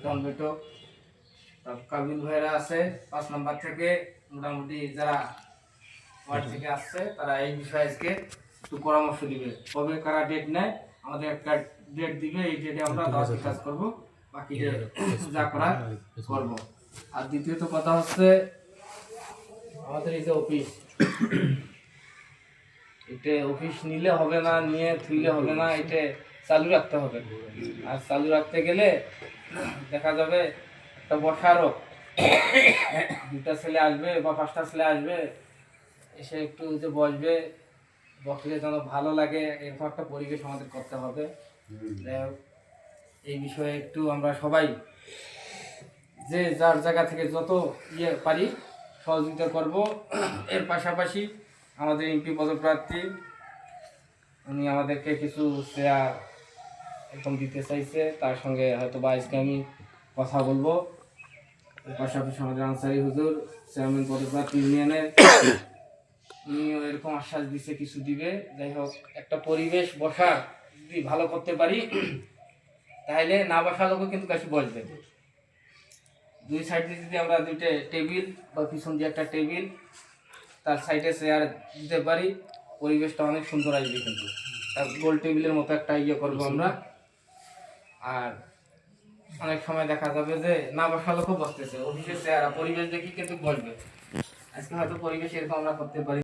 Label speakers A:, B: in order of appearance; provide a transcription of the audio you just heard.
A: Tomato, Kabil ভাইরা আছে 5 নম্বর থেকে, মোটামুটি যারা ওয়ার্ড থেকে আসছে তারা এই বিষয়ে আজকে একটু পরামর্শ দিবে। কবে কারা ডেট নেয়, আমাদের একটা ডেট দিবে, এই ডেটে আমরা দাওয়াতি কাজ করবো, বাকি যা করার করবো। আর দ্বিতীয়ত কথা হচ্ছে আমাদের এই যে অফিস, এটা অফিস নিলে হবে না, নিয়ে থুইলে হবে না, এটা চালু রাখতে হবে। আর চালু রাখতে গেলে দেখা যাবে একটা বসারও 2টা ছেলে আসবে বা 5টা ছেলে আসবে, এসে একটু যে বসবে, বসলে যেন ভালো লাগে, এরকম একটা পরিবেশ আমাদের করতে হবে। এই বিষয়ে একটু আমরা সবাই যে যার জায়গা থেকে যত পারি সহযোগিতা করব। এর পাশাপাশি আমাদের এমপি পদপ্রার্থী উনি আমাদেরকে কিছু শেয়ার এরকম দিতে চাইছে, তার সঙ্গে হয়তো বা আজকে আমি কথা বলবো। এর পাশাপাশি আমাদের আনসারি হুজুর চেয়ারম্যান পদপ্রার্থী ইউনিয়নের, উনিও এরকম আশ্বাস দিছে কিছু দিবে। যাই হোক, একটা পরিবেশ বসার যদি ভালো করতে পারি তাহলে না বসার লোকও কিন্তু কাছে বসবে। 2 সাইডে যদি আমরা 2টে টেবিল বা পিছন দিয়ে একটা টেবিল, তার সাইডে চেয়ার দিতে পারি, পরিবেশটা অনেক সুন্দর আসবে। কিন্তু গোল টেবিলের মতো একটা করবো আমরা। আর অনেক সময় দেখা যাবে যে না বসা লোকও বসতেছে, অফিসের চেয়ার পরিবেশ দেখি কিন্তু বসবে। আজকে হয়তো পরিবেশ এরকম আমরা করতে পারি।